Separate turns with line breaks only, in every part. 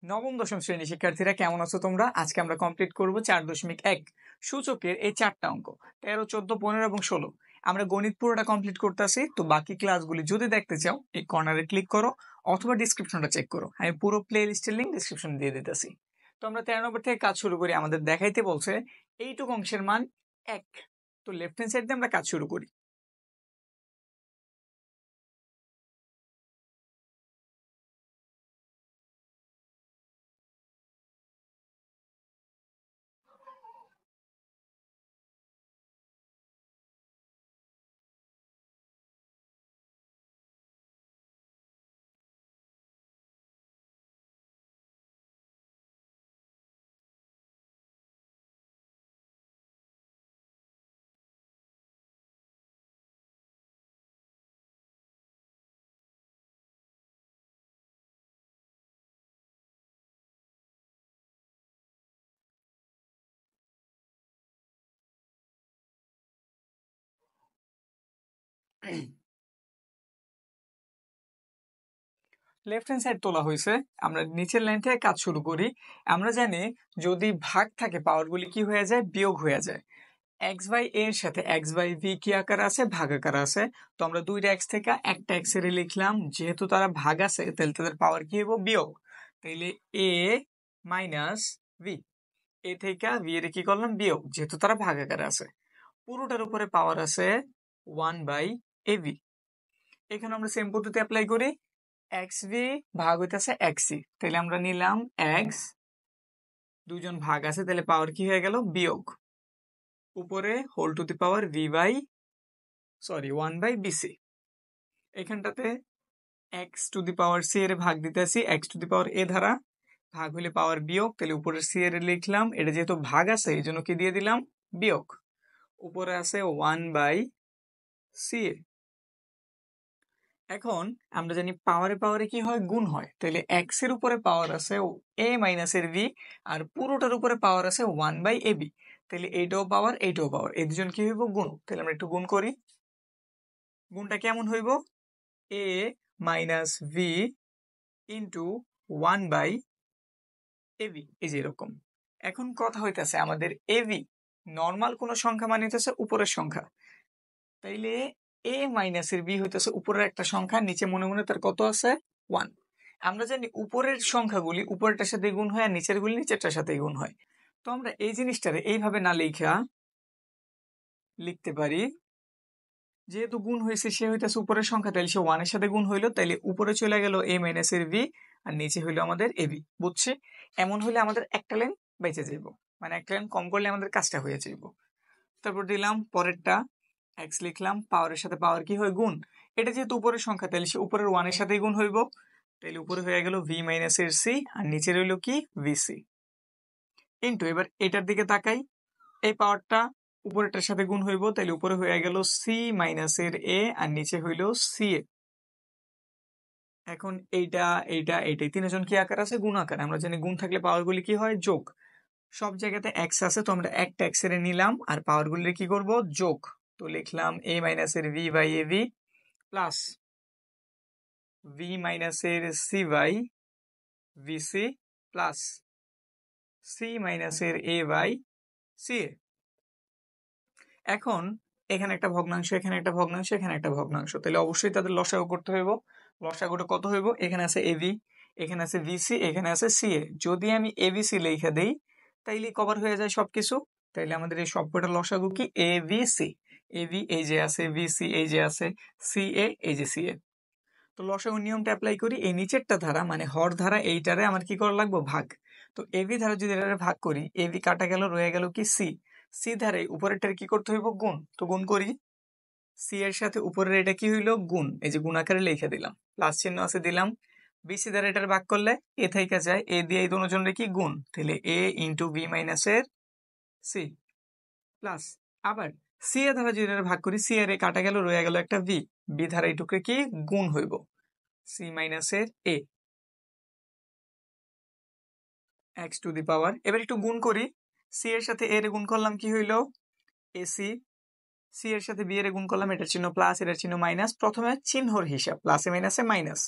নবম দশম শ্রেণীর শিক্ষার্থীরা কেমন আছো তোমরা? আজকে আমরা কমপ্লিট করব 4.1 সূচকের এই চারটা অঙ্ক 13, 14, 15 এবং 16। আমরা গণিত পুরোটা কমপ্লিট করতেছি, তো বাকি ক্লাসগুলি যদি দেখতে চাও এই কর্নারে ক্লিক করো অথবা ডিসক্রিপশনটা চেক করো। আমি পুরো প্লে লিস্টের লিঙ্ক ডিসক্রিপশনে দিয়ে দিতেছি। তো আমরা 13 নম্বর থেকে কাজ শুরু করি। আমাদের দেখাইতে বলছে এইটুকু অংশের মান 1। তো লেফট হ্যান্ড সাইড দিয়ে আমরা কাজ শুরু করি। লেফট হ্যান্ড সাইড তোলা হয়েছে, আমরা নিচের লাইন থেকে কাজ শুরু করি। আমরা জানি যদি ভাগ থাকে পাওয়ারগুলি কি হয়ে যায়, বিয়োগ হয়ে যায়। এক্স বাই এ এর সাথে এক্স বাই ভি কি আকার আছে, ভাগ আকার আছে। তো আমরা দুইটা এক্স থেকে একটা এক্স এর লিখলাম, যেহেতু তারা ভাগ আছে তাহলে তাদের পাওয়ার কি হইব, বিয়োগ। তাইলে এ মাইনাস ভি, এ থেকে ভি এর কি করলাম, বিয়োগ, যেহেতু তারা ভাগ আকারে আছে। পুরোটার উপরে পাওয়ার আছে 1/av। এখানে আমরা সেম পদ্ধতি অ্যাপ্লাই করি। এক্স ভি ভাগ হইতেছে এক্সি, তাহলে আমরা নিলাম এক্স, দুজন ভাগ আছে তাহলে পাওয়ার কি হয়ে গেল, বিয়োগ। উপরে whole to the power V by 1/bc। এখানটাতে X to the power C এর ভাগ দিতেছি এক্স টু দি পাওয়ার এ দ্বারা, ভাগ হলে পাওয়ার বিয়োগ, তাহলে উপরে সি এর লিখলাম, এটা যেহেতু ভাগ আছে এই জন্য কি দিয়ে দিলাম, বিয়োগ। উপরে আছে 1/সি এ। এখন আমরা জানি পাওয়ারে পাওয়ারে কি হয়, গুণ হয়। তাহলে এক্স এর উপরে পাওয়ার আছে এ মাইনাস এর ভি, আর পুরোটার উপরে পাওয়ার আছে 1/ab। তাহলে এইটাও পাওয়ার এইটাও পাওয়ার, এই দুজন কি হইব, গুণ। তাহলে আমরা একটু গুণ করি। গুণটা কেমন হইব, এ মাইনাস ভি ইন্টু 1/ab, এই যে এরকম। এখন কথা হইতেছে আমাদের এবি নর্মাল কোন সংখ্যা মানে হইতেছে উপরের সংখ্যা, তাইলে এ মাইনাস এর বি হইতেছে উপরের একটা সংখ্যা, নিচে মনে মনে তার কত আছে, 1। আমরা জানি উপরের সংখ্যাগুলি উপরেরটার সাথে গুণ হয় আর নিচের গুলি নিচেরটার সাথে গুণ হয়। তো আমরা এই জিনিসটারে এইভাবে না লেখা লিখতে পারি, যেহেতু গুণ হয়েছে সে হইতেছে উপরের সংখ্যা, তাহলে সে 1 এর সাথে গুণ হইলো, তাইলে উপরে চলে গেল এ মাইনাস এর ভি আর নিচে হইলো আমাদের এবি। বুঝছি? এমন হলে আমাদের একটা লাইন বেঁচে যাইব, মানে একটা লাইন কম করলে আমাদের কাজটা হয়ে যাইব। তারপর দিলাম পরেরটা, এক্স লিখলাম, পাওয়ারের সাথে পাওয়ার কি হয়, গুণ। এটা যেহেতু উপরের সংখ্যা তাহলে সে উপরের 1 এর সাথে গুণ হইব, তাহলে উপরে হয়ে গেল ভি মাইনাস এর সি আর নিচে রইল কি, ভিসি ইন্টু, এবার এটার দিকে তাকাই, এই পাওয়ারটা উপরেরটার সাথে গুণ হইব, তাহলে উপরে হয়ে গেল সি মাইনাস এর এ আর নিচে হইল সি এ। এখন এইটা এইটা এইটাই তিনজন কি আকার আছে, গুণ আকার। আমরা জানি গুণ থাকলে পাওয়ার গুলি কি হয়, যোগ। সব জায়গাতে এক্স আছে, তো আমরা একটা এক্স এর নিলাম আর পাওয়ার গুলি কি করব, যোগ। তো লিখলাম এ মাইনাস এর V by A V plus V minus এর C by VC plus C minus এর এ বাই সি এ। এখন এখানে একটা ভগ্নাংশ, এখানে একটা ভগ্নাংশ, এখানে একটা ভগ্নাংশ, তাহলে অবশ্যই তাদের লসাগু করতে হইব। লসাগুটা কত হইব, এখানে আছে এবি, এখানে আছে ভিসি, এখানে আছে সি এ। যদি আমি এবিসি লিখে দেই তাইলে কভার হয়ে যায় সবকিছু। তাইলে আমাদের এই সবকটা লসাগু কি, এ বি সি। এবি এই যে আছে, ভিসি এই যে আছে, সি এ এই যে সি এ। তো লসাগু নিয়মটা অ্যাপ্লাই করি, এই নিচেরটা ধারা মানে হর ধারা এইটারে আমার কি করা লাগবে, ভাগ। তো এবি ধারা যদি এটারে ভাগ করি, এবি কাটা গেল, রয়ে গেল কি, সি। সি ধারে উপরেরটার কি করতে হইব, গুণ। তো গুণ করি, সি এর সাথে উপরের এটা কি হইলো, গুণ, এই যে গুণ আকারে লিখে দিলাম, প্লাস চিহ্ন আছে দিলাম। বিসি দ্বারা এটার ভাগ করলে এ থেকে যায়, এ দিয়ে এই দুজনের কি, গুণ, তাহলে এ ইন্টু বি মাইনাস এর সি প্লাস, আবার সি এ ধারা যদি এটা ভাগ করি, সি এর এ কাটা গেল, রয়ে গেল একটা ভি, বি ধারা এইটুকু কি, গুণ হইব, সি মাইনাস এর এ এক্স টু দি পাওয়ার। এবার একটু গুণ করি, সি এর সাথে এর গুণ করলাম, কি হইল, এসি। সি এর সাথে বি এর গুণ করলাম, এটার চিহ্ন প্লাস এটার চিহ্ন মাইনাস, প্রথমে চিহ্নর হিসাব, প্লাসে মাইনাসে মাইনাস।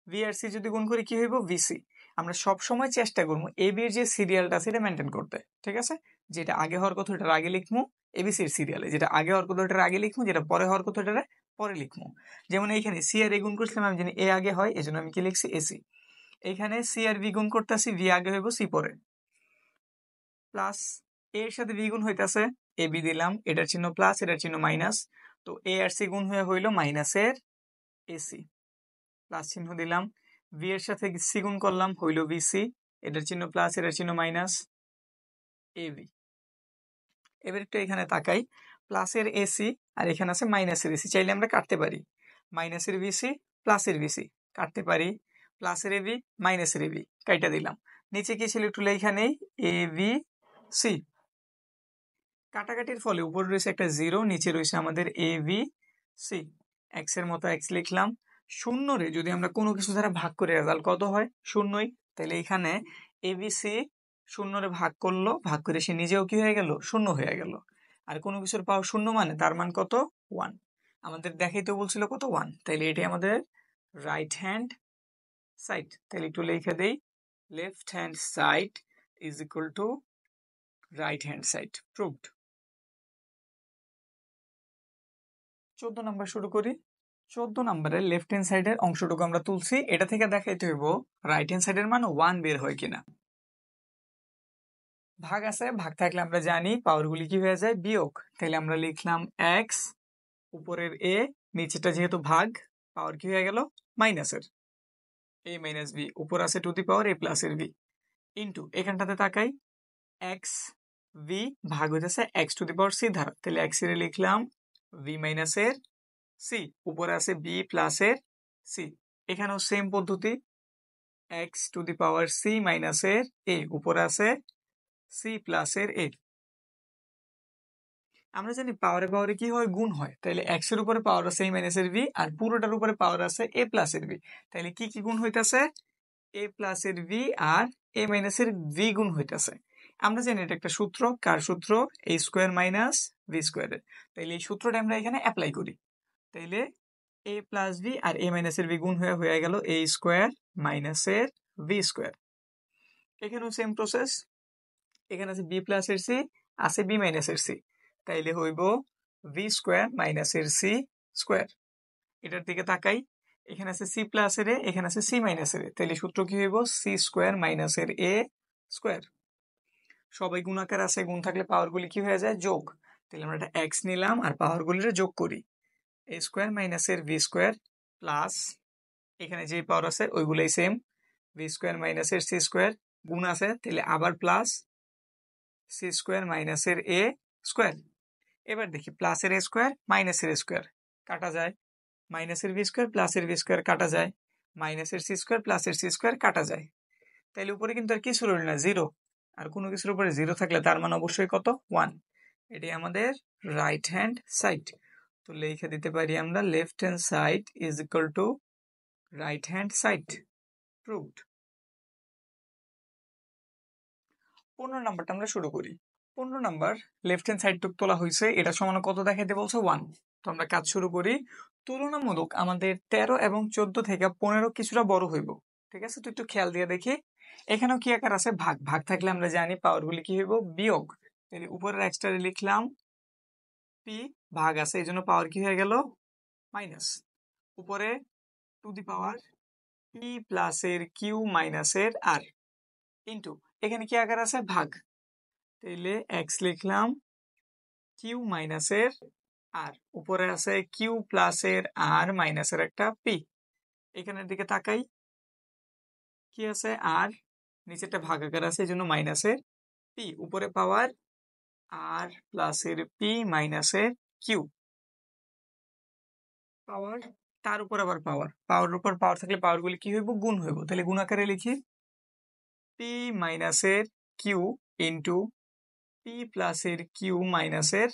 ভি আর সি যদি গুণ করি কি হইব, ভিসি। আমরা সব সময় চেষ্টা করবো এবির যে সিরিয়ালটা সেটা মেনটেন করতে, ঠিক আছে? যেটা আগে হওয়ার কথা ওটার আগে লিখবো এবিসির সিরিয়ালে, যেটা আগে হওয়ার কথা ওটার আগে লিখবো, যেটা পরে হওয়ার কথা ওটার পরে লিখবো। যেমন এইখানে সি আর এ গুণ করছিলাম, আমি জানি এ আগে হয়, এই জন্য আমি কি লিখছি এসি। এইখানে সি আর বি গুণ করতেছি, ভি আগে হইব সি পরে, প্লাস এর সাথে বি গুণ হইতাছে, এ বি দিলাম, এটার চিহ্ন প্লাস এটার চিহ্ন মাইনাস, তো এ আর সি গুণ হয়ে হইল মাইনাসের এসি, প্লাস চিহ্ন দিলাম, ভি এর সাথে সি গুণ করলাম হইল বিসি, এটার চিহ্ন প্লাস এটার চিহ্ন মাইনাস, এবি। এবার একটু এখানে তাকাই, প্লাসের এসি আর এখানে আছে মাইনাসের এসি, চাইলে আমরা কাটতে পারি, মাইনাসের বিসি প্লাসের বিসি কাটতে পারি, প্লাসের এবি মাইনাসের এবি কাইটা দিলাম, নিচে কি ছিল একটু এইখানেই এ বি সি, কাটাকাটির ফলে উপরে রয়েছে একটা জিরো, নিচে রয়েছে আমাদের এ বি সি, এক্স এর মতো এক্স লিখলাম। শূন্য রে যদি আমরা কোনো কিছু দ্বারা ভাগ করে রেজাল্ট কত হয়? শূন্যই। তাহলে এখানে এবিসি শূন্যরে ভাগ করলো, ভাগ করে সে নিজেও কি হয়ে গেল? শূন্য হয়ে গেল। আর কোনো কিছুর পাওয়ার শূন্য মানে তার মান কত? 1। আমাদের দেখাইতে বলছিল কত? 1। তাইলে এটি আমাদের রাইট হ্যান্ড সাইড। তাহলে একটু লিখে দেই, left hand side is equal to right hand side, proved. 14 number শুরু করি। 14 নাম্বারের লেফট হ্যান্ড সাইডের অংশটুকু আমরা তুলছি, এটা থেকে দেখাইতে হইব রাইট হ্যান্ড সাইডের মান 1 বের হয় কিনা। ভাগ আছে, ভাগ থাকলে আমরা জানি পাওয়ারগুলি কি হয়ে যায়? বিয়োগ। তাহলে আমরা লিখলাম এক্স, উপরের এ, নিচেটা যেহেতু ভাগ, পাওয়ার কি হয়ে গেল? মাইনাসের এ মাইনাস বি, উপর আছে to the power A plus এর বি, ইন্টু এখানটাতে তাকাই, এক্স ভি ভাগ হইতেছে X to the power C ধারা, তাহলে এক্স এর লিখলাম ভি মাইনাসের সি, উপরে আছে বি প্লাসের সি, এখানেও সেম পদ্ধতি, X to the power C মাইনাসের এ, উপরে আছে সি প্লাসের এ। আমরা জানি পাওয়ারে পাওয়ারে কি হয়? গুণ হয়। তাহলে এক্স এর উপরে পাওয়ার আছে এ মাইনাসের ভি, আর পুরোটার উপরে পাওয়ার আছে এ প্লাসের ভি, তাহলে কি কি গুণ হইতাছে? এ প্লাসের ভি আর এ মাইনাসের ভি গুণ হইতাছে। আমরা জানি এটা একটা সূত্র, কার সূত্র? এ স্কোয়ার মাইনাস ভি স্কোয়ারের। তাইলে এই সূত্রটা আমরা এখানে অ্যাপ্লাই করি, তাইলে এ প্লাস ভি আর এ মাইনাসের ভি গুণ হয়ে গেল এ স্কোয়ার মাইনাসের ভি স্কোয়ার। এখানেও সেম প্রসেস, এখানে আছে বি প্লাসের সি, আছে বি মাইনাসের সি, তাইলে হইব ভি স্কোয়ার মাইনাসের সি স্কোয়ার। এটার দিকে তাকাই, এখানে আছে সি প্লাসের এ, এখানে আছে সি মাইনাসের এ, তাইলে সূত্র কি হইব? সি স্কোয়ার মাইনাসের এ স্কোয়ার। সবাই গুণাকার আছে, গুণ থাকলে পাওয়ারগুলি কি হয়ে যায়? যোগ। তাহলে আমরা একটা এক্স নিলাম আর পাওয়ারগুলির যোগ করি, এ স্কোয়ার মাইনাসের ভি স্কোয়ার প্লাস এখানে যে পাওয়ার আছে ওইগুলাই সেম, ভি স্কোয়ার মাইনাসের সি স্কোয়ার, গুণ আছে তাহলে আবার প্লাস সি স্কোয়ার মাইনাসের এ স্কোয়ার। এবার দেখি প্লাসের এ স্কোয়ার মাইনাসের স্কোয়ার কাটা যায়, মাইনাসের ভি স্কোয়ার প্লাসের ভি স্কোয়ার কাটা যায়, মাইনাসের সি স্কোয়ার প্লাসের সি স্কোয়ার কাটা যায়। তাইলে উপরে কিন্তু আর কিছু রইল না, জিরো। আর কোনো কিছুর উপরে জিরো থাকলে তার মান অবশ্যই কত? 1। এটি আমাদের রাইট হ্যান্ড সাইড। তো লিখে দিতে পারি আমরা left hand side is equal to right hand side, proved. 15 নাম্বারটা আমরা শুরু করি। 15 নাম্বার লেফট হ্যান্ড সাইড টুক তোলা হয়েছে, এটা সমান কত দেখাইতে বলছে? 1। তো আমরা কাজ শুরু করি। তুলনামূলক আমাদের 13 এবং 14 থেকে 15 কিছুটা বড় হইব, ঠিক আছে? তো একটু খেয়াল দিয়ে দেখি, এখানেও কি আকার আছে? ভাগ। ভাগ থাকলে আমরা জানি পাওয়ারগুলি কি হইব? বিয়োগ। তাহলে উপরের এক্সটা লিখলাম পি, ভাগ আছে এই জন্য পাওয়ার কি হয়ে গেল? মাইনাস, উপরে টু দি পাওয়ার পি প্লাসের কিউ মাইনাসের আর, ইন্টু এখানে কি আকার আছে? ভাগ, তাইলে এক্স লিখলাম কিউ মাইনাসের আর, উপরে আছে কিউ প্লাসের আর মাইনাসের একটা পি। এখানের দিকে তাকাই, কি আছে? আর, নিচেরটা ভাগ আকার আছে এই জন্য মাইনাসের পি, উপরে পাওয়ার আর প্লাসের পি মাইনাসের কিউ, পাওয়ার তার উপর আবার পাওয়ার, পাওয়ার উপর পাওয়ার থাকলে পাওয়ারগুলি কি হইব? গুণ হইব। তাহলে গুণ আকারে লিখি পি মাইনাসের কিউ ইন্টু পি প্লাসের কিউ মাইনাসের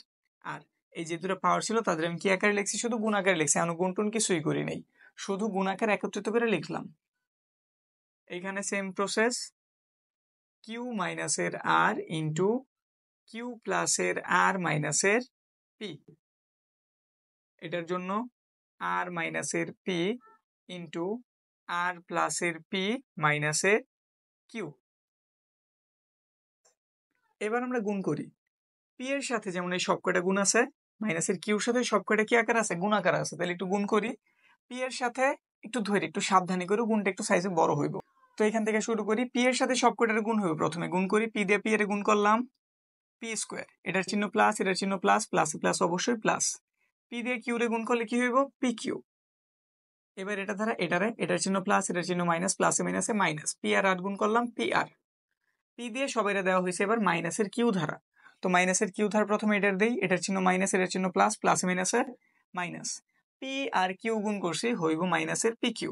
আর। এই যে দুটো পাওয়ার ছিল তাদের আমি কি আকারে লিখছি? শুধু গুণ আকারে লিখছি, আমি গুণ টুন কিছুই করি নাই, শুধু গুণ আকার একত্রিত করে লিখলাম। এখানে সেম প্রসেস, কিউ মাইনাসের আর ইন্টু কিউ প্লাসের আর মাইনাসের পি, এটার জন্য আর মাইনাসের পি ইন্টু আর প্লাসের পি মাইনাসের কিউ। এবার আমরা গুণ করি পি এর সাথে, যেমন এই সবকটা গুণ আছে, মাইনাসের কিউর সাথে সবকটা কি আকার আছে, গুণ আকার আছে, তাহলে একটু গুণ করি পি এর সাথে, একটু ধরে একটু সাবধানে করে, গুণটা একটু সাইজে বড় হইব। তো এখান থেকে শুরু করি, পি এর সাথে সবকটার গুণ হইব, প্রথমে গুণ করি পি দিয়ে পি এর গুণ করলাম পি স্কোয়ার, এটার চিহ্ন প্লাস, এটার চিহ্ন প্লাস, প্লাস প্লাস অবশ্যই প্লাস, পি দিয়ে কিউ রে গুণ করলে কি হইব, পি কিউ। এবার এটা দ্বারা এটার চিহ্ন প্লাস, এটার চিহ্ন মাইনাস, প্লাসে মাইনাসে মাইনাস, পি আর আর গুণ করলাম পি আর, পি দিয়ে সবাইরা দেওয়া হয়েছে এবার মাইনাসের কিউ ধারা। তো মাইনাসের কিউ ধারা প্রথমে এটার দেই, এটার চিহ্ন মাইনাস, এটার চিহ্ন প্লাস, প্লাসে মাইনাসে মাইনাস, পি আর কিউ গুণ করছি হইব মাইনাসের পি কিউ,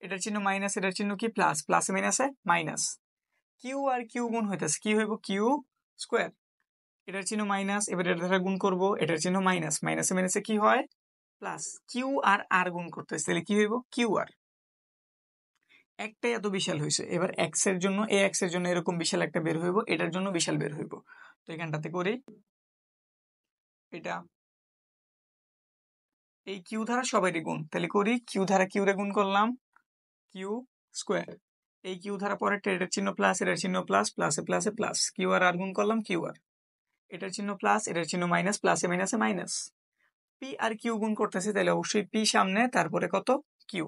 এটার চিহ্ন মাইনাস, এটার চিহ্ন কি প্লাস, প্লাসে মাইনাসে মাইনাস, কিউ আর কিউ গুণ হইতেছে কি হইব, কিউ স্কোয়ার, এটার চিহ্ন মাইনাস, এবার এটার দ্বারা গুণ করব, এটার চিহ্ন মাইনাস, মাইনাসে মাইনাসে কি হয় প্লাস, কিউ আর আর গুণ করতেছে, তাহলে কি হইব কিউ আর। একটাই এত বিশাল হয়েছে, এবার এক্স এর জন্য, এ এক্স এর জন্য এরকম বিশাল একটা বের হইব, এটার জন্য বিশাল বের হইব। তো এখানটাতে করি এটা এই কিউ ধারা সবারই গুণ, তাহলে করি কিউ ধারা কিউ রে গুণ করলাম কিউ স্কোয়ার, এই কিউ ধারা পরে এটার চিহ্ন প্লাস, এটার চিহ্ন প্লাস, প্লাসে প্লাসে প্লাস, কিউ আর আর গুণ করলাম কিউ আর, এটার চিহ্ন প্লাস, এটার চিহ্ন মাইনাস, প্লাসে মাইনাসে মাইনাস, পি আর কিউ গুণ করতেছি, তাহলে অবশ্যই পি সামনে, তারপরে কত কিউ,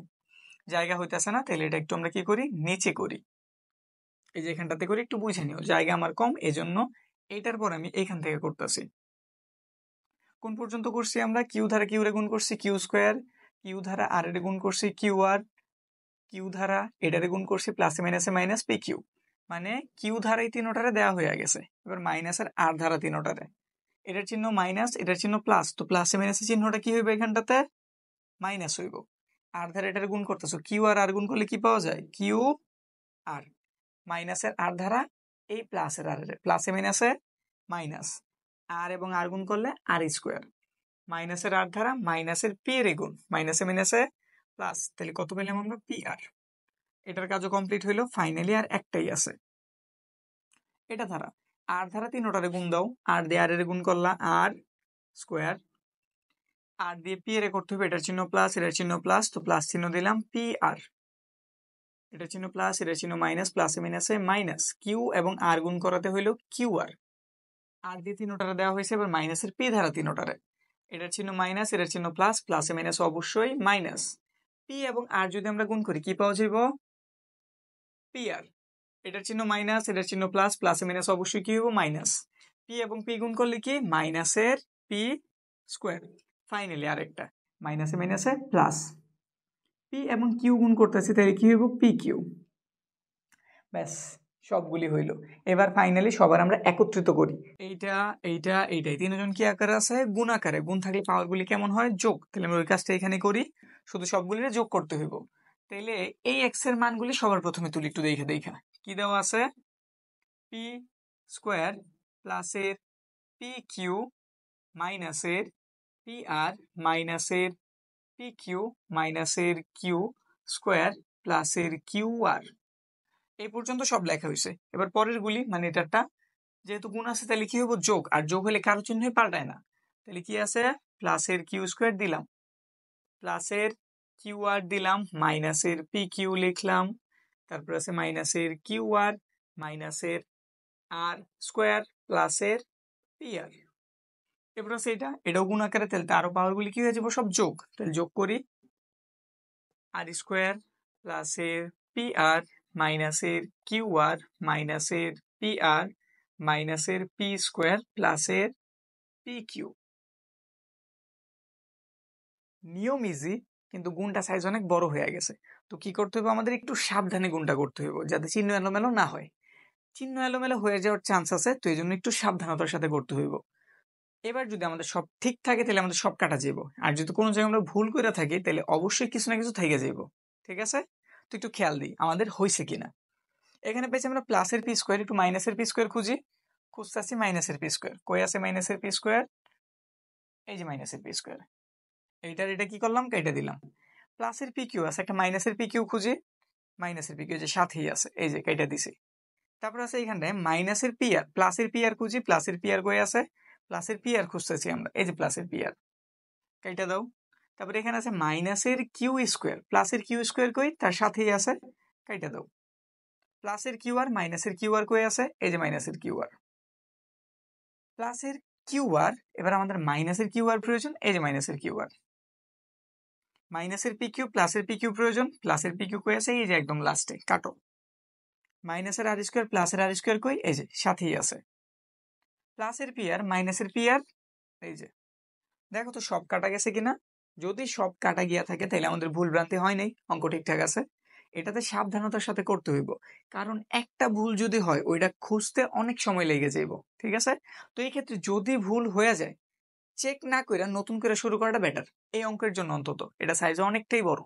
জায়গা হইতেছে না, তাহলে এটা একটু আমরা কি করি নিচে করি, এই যে এখানটাতে করি, একটু বুঝে নিও জায়গা আমার কম, এজন্য এইটার পর আমি এইখান থেকে করতেছি। কোন পর্যন্ত করছি আমরা, কিউ ধারা কিউ রে গুণ করছি কিউ স্কোয়ার, কিউ ধারা আর এর গুণ করছি কিউ আর, কিউ ধারা এটারে গুণ করছি প্লাসে মাইনাসে মাইনাস পি কিউ, মানে কিউ ধারা এই তিনোটারে দেওয়া হয়ে গেছে, এবার মাইনাসের আর ধারা তিনোটারে, এটার চিহ্ন মাইনাস, এটার চিহ্ন প্লাস, তো প্লাসে মাইনাসে চিহ্নটা কি হইবে এখানটাতে মাইনাস হইব, আর ধারা এটারে গুণ করতেছো, কিউ আর গুণ করলে কি পাওয়া যায় কিউ আর, মাইনাসের আর ধারা এই প্লাসের আর, প্লাসে মাইনাসে মাইনাস, আর এবং আর গুণ করলে আর স্কোয়ার, মাইনাসের আর ধারা মাইনাসের পি এর গুণ, মাইনাসে মাইনাসে প্লাস, তাহলে কত পেলাম আমরা পি আর। এটার কাজও কমপ্লিট হইলো, ফাইনালি আর একটাই আছে এটা ধারা, আর ধারা তিনোটারে গুণ দাও, আর দিয়ে আর এর গুণ করলা আর স্কোয়ার, আর দিয়ে পি এর করতে হবে, এটার চিহ্ন প্লাস, এটার চিহ্ন প্লাস, তো প্লাস চিহ্ন দিলাম পি আর, এটার চিহ্ন প্লাস, এটার চিহ্ন মাইনাস, প্লাসে মাইনাসে মাইনাস, কিউ এবং আর গুণ করাতে হইলো কিউ আর, আর দিয়ে তিনোটারে দেওয়া হয়েছে এবার মাইনাসের পি ধারা তিনোটারে, এটার চিহ্ন মাইনাস, এটার চিহ্ন প্লাস, প্লাসে মাইনাস অবশ্যই মাইনাস, পি এবং আর যদি আমরা গুণ করি কি পাওয়া যাইব পি আর, এটার চিহ্ন মাইনাস, এটার চিহ্ন প্লাস, প্লাসে মাইনাস অবশ্যই কি হইব মাইনাস, পি এবং পি গুণ করলে কি মাইনাসের পি স্কোয়ার, ফাইনালি আরেকটা মাইনাসে মাইনাসে প্লাস, পি এবং কিউ গুণ করতেছি, তাহলে কি হইব পি কিউ, ব্যাস সবগুলি হইল। এবার ফাইনালি সবার আমরা একত্রিত করি, এইটা এইটা এইটাই তিনজন কি আকারে আছে, গুণ আকারে, গুণ থাকলে পাওয়ারগুলি কেমন হয় যোগ, তাহলে আমরা ওই কাজটা এখানে করি, শুধু সবগুলিরে যোগ করতে হইব। তাইলে এই এক্স এর মানগুলি সবার প্রথমে তুলি, একটু দেখা দেখা কি দেওয়া আছে, পি স্কোয়ার প্লাসের পি কিউ মাইনাসের পি আর মাইনাসের পি কিউ মাইনাসের কিউ স্কোয়ার প্লাসের কিউ আর, এই পর্যন্ত সব লেখা হয়েছে। এবার পরের গুলি মানে এটারটা যেহেতু গুণ আছে তাহলে কি হবো যোগ, আর যোগ হলে কারো চিহ্ন পাল্টায় না, তাহলে কি আছে প্লাসের কিউ স্কোয়ার দিলাম, প্লাসের কিউ আর দিলাম, মাইনাসের পি কিউ লিখলাম, তারপর আছে মাইনাসের কিউ আর মাইনাসের আর স্কোয়ার প্লাসের পি আর, এবার আছে এটাও গুণ আকারে, তাহলে আরো পাওয়ার গুলি কি হয়ে যাবো সব যোগ, তাহলে যোগ করি আর স্কোয়ার প্লাসের পি আর মাইনাসের কিউ আর মাইনাসের পি আর মাইনাসের পি স্কোয়ার প্লাসের পি কিউ। নিয়ম ইজি, কিন্তু গুণটা সাইজ অনেক বড় হয়ে গেছে, তো কি করতে হবে আমাদের একটু সাবধানে গুণটা করতে হবে যাতে চিহ্ন এলোমেলো না হয়, চিহ্ন এলোমেলো হয়ে যাওয়ার চান্স আছে, তো এই জন্য একটু সাবধানতার সাথে করতে হইব। এবার যদি আমাদের সব ঠিক থাকে তাহলে আমাদের সব কাটা যাবো, আর যদি কোনো জায়গায় আমরা ভুল করে থাকি তাহলে অবশ্যই কিছু না কিছু থেকে যাবো, ঠিক আছে? তো একটু খেয়াল দিই আমাদের হয়েছে কিনা। এখানে পেয়েছি আমরা প্লাসের পি স্কোয়ার, একটু মাইনাসের পি স্কোয়ার খুঁজতেছি মাইনাসের পি স্কোয়ার, কই আছে মাইনাসের পি স্কোয়ার, এই যে মাইনাসের পি স্কোয়ার, এইটার এটা কি করলাম কেটে দিলাম, প্লাসের পি কিউ আছে একটা মাইনাসের পি কিউ খুঁজি, মাইনাসের পি কিউ যে সাথেই আছে এই যে কেটে দিছি, তারপর আছে এইখানটায় মাইনাসের পি আর, প্লাসের পি আর খুঁজি, প্লাসের পি আর কই আছে, প্লাসের পি আর খুঁজতেছি আমরা, এই যে প্লাসের পি আর কেটে দাও, তারপরে এখানে আছে মাইনাসের কিউ স্কোয়ার, প্লাসের কিউ স্কোয়ার কই তার সাথেই আছে কেটে দাও, প্লাসের কিউআর মাইনাসের কিউআর কই আছে, এই যে মাইনাসের কিউআর, প্লাসের কিউআর, এবার আমাদের মাইনাসের কিউআর প্রয়োজন, এই যে মাইনাসের কিউআর, মাইনাসের পিকিউ প্লাসের পিকিউ প্রয়োজন, প্লাসের পিকিউ কই আছে, এই যে একদম লাস্টে কাটো, মাইনাসের আর স্কোয়ার প্লাসের আর স্কোয়ার কই, এই যে সাথেই আছে, প্লাসের পিআর মাইনাসের পিআর, এই যে দেখো তো সব কাটা গেছে কিনা, যদি সব কাটা গিয়া থাকে তাহলে আমাদের ভুল ভ্রান্তি হয় নাই, অঙ্ক ঠিকঠাক আছে। এটাতে সাবধানতার সাথে করতে হইব, কারণ একটা ভুল যদি হয় ওইটা খুঁজতে অনেক সময় লেগে যাইব, ঠিক আছে। তো এই ক্ষেত্রে যদি ভুল হয়ে যায় চেক না করে নতুন করে শুরু করাটা বেটার, এই অঙ্কের জন্য অন্তত। এটা সাইজে অনেকটাই বড়।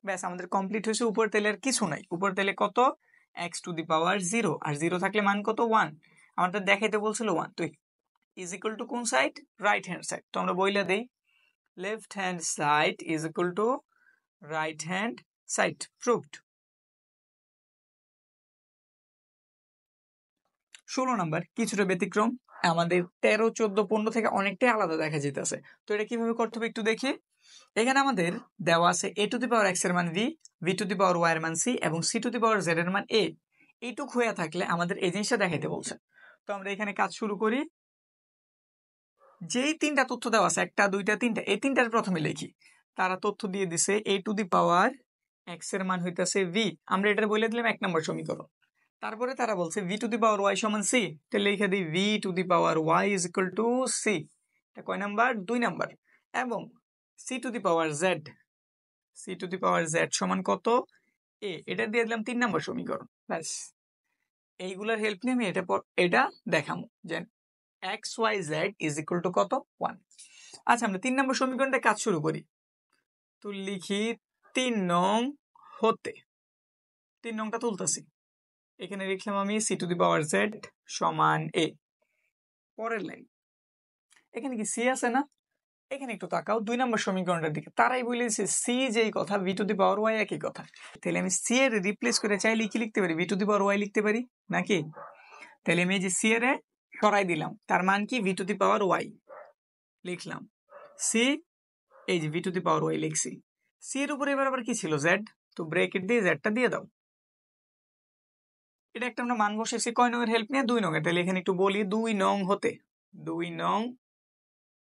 ব্যাস আমাদের কমপ্লিট হয়েছে। উপর তেলের কিছু নাই, উপর তেলে কত x⁻0, আর 0 থাকলে মান কত 1, আমাদের দেখাইতে বলছিল 1, তো ইজ ইকুয়াল টু কোন সাইড, রাইট হ্যান্ড সাইড। তো আমরা বইলা দেই left hand side is equal to right hand side, proved. 16 number কিছুটা ব্যতিক্রম, আমাদের 13, 14, 15 থেকে অনেকটাই আলাদা দেখা যেতেছে। তো এটা কিভাবে করতে হবে একটু দেখি। এখানে আমাদের দেওয়া আছে a⁻x এর মান v, v⁻y এর মান c এবং c⁻z এর মান a। এইটুক হয়ে থাকলে আমাদের এই জিনিসটা দেখাইতে বলছে। তো আমরা এখানে কাজ শুরু করি। যেই তিনটা তথ্য দেওয়া আছে, 1, 2, 3, এই তিনটার প্রথমে লিখি। তারা তথ্য দিয়ে দিছে a⁻x এর মান হইতাছে v, আমরা এটা বলে দিলাম 1 নম্বর সমীকরণ। তারপরে তারা বলছে v⁻y সমান c, তাহলে লিখে দিই v⁻y is equal to c, এটা কয় নাম্বার, 2 নাম্বার। এবং c⁻z সমান কত a, এটা দিয়ে দিলাম 3 নম্বর সমীকরণ। ব্যাস এইগুলার হেল্প নিয়ে আমি এটা দেখাবো যে xyz ইজ ইকুয়াল টু কত 1। আচ্ছা আমরা 3 নম্বর সমীকরণটা কাজ শুরু করি। তো লিখি 3 নং হতে, 3 নংটা তুলতেছি, এখানে লিখলাম আমি c⁻z সমান a। পরের লাইন, এখানে কি c আছে না, এখানে একটু তাকাও 2 নম্বর সমীকরণটার দিকে, তারাই বলেছে c যেই কথা v⁻y একই কথা। তাহলে আমি c এর রিপ্লেস করে চাইলে কি লিখতে পারি, v⁻y লিখতে পারি নাকি। তাহলে আমি এই যে c এর সরাই দিলাম, তার মান কি v⁻y লিখলাম, c এই যে v⁻y লিখছি, c এর উপরে এবার আবার কি ছিল z, তো ব্র্যাকেট দিয়ে zটা দিয়ে দাও। এটা একটা আমরা মান বসেছি কয় নং এর হেল্প নিয়ে, 2 নং এর। তাহলে এখানে একটু বলি 2 নং হতে, 2 নং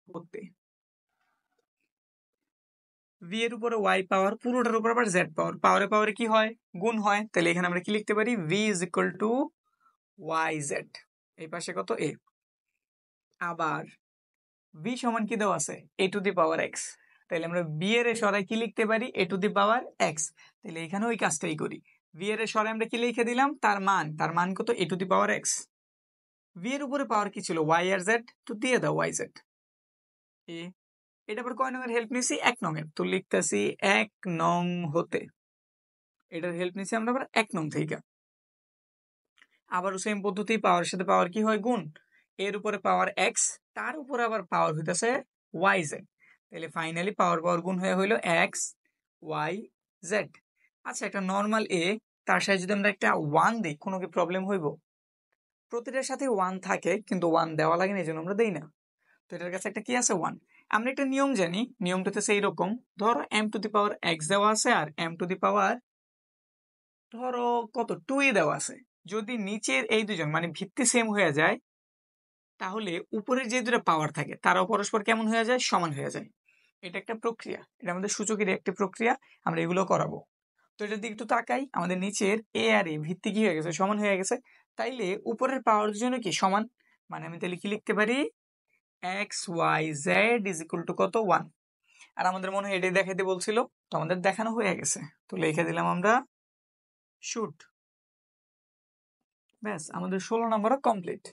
হতে v এর উপরে y পাওয়ার, পুরোটার উপর আবার z পাওয়ার, পাওয়ারে পাওয়ারে কি হয়, গুণ হয়। তাহলে এখানে আমরা কি লিখতে পারি, v is equal to yz, এই পাশে কত a। আবার v সমান কি দেওয়া আছে, a⁻x, তাহলে আমরা b এর সরাই কি লিখতে পারি, a⁻x। তাহলে এখানে ওই কাজটাই করি, v এর সরাই আমরা কি লিখে দিলাম, তার মান কত a⁻x। v এর উপরে পাওয়ার কি ছিল y আর z, তো দিয়ে দাও yz। এটা আবার কয় নং এর হেল্প নিছি, 1 নং এর, তো লিখতেছি 1 নং হতে, এটার হেল্প নিছি আমরা আবার 1 নং থেকে। আবার সেম পদ্ধতি, পাওয়ার সাথে পাওয়ার কি হয়, গুণ, এর উপরে পাওয়ার x, তার উপরে আবার পাওয়ার হইতেছে yz। তাহলে ফাইনালি পাওয়ার গুণ হয়ে হইলো x y z। আচ্ছা একটা নর্মাল a, তার সাথে যদি আমরা একটা 1 দিই, কোনো কি প্রবলেম হইব, প্রতিটার সাথে 1 থাকে কিন্তু 1 দেওয়া লাগে না, এই জন্য আমরা দেই না। তো এটার কাছে একটা কি আছে 1। আমরা একটা নিয়ম জানি, নিয়মটা হচ্ছে এইরকম, ধরো m⁻x দেওয়া আছে আর m⁻, ধরো কত 2 দেওয়া আছে। যদি নিচের এই দুজন মানে ভিত্তি সেম হয়ে যায়, তাহলে উপরের যে দুটো পাওয়ার থাকে তারাও পরস্পর কেমন হয়ে যায়, সমান হয়ে যায়। এটা একটা প্রক্রিয়া, এটা আমাদের সূচকের একটি প্রক্রিয়া, আমরা এগুলো করাবো। তো এটার দিকে একটু তাকাই, আমাদের নিচের a আর a ভিত্তি কি হয়ে গেছে, সমান হয়ে গেছে। তাইলে উপরের পাওয়ার জন্য কি সমান, মানে আমি তাহলে কি লিখতে পারি, xyz ইজ ইকুয়াল টু কত 1। আর আমাদের মনে হয় এটাই দেখাইতে বলছিল, তো আমাদের দেখানো হয়ে গেছে, তো লিখে দিলাম আমরা শুট। ব্যাস আমাদের 16 নম্বর কমপ্লিট।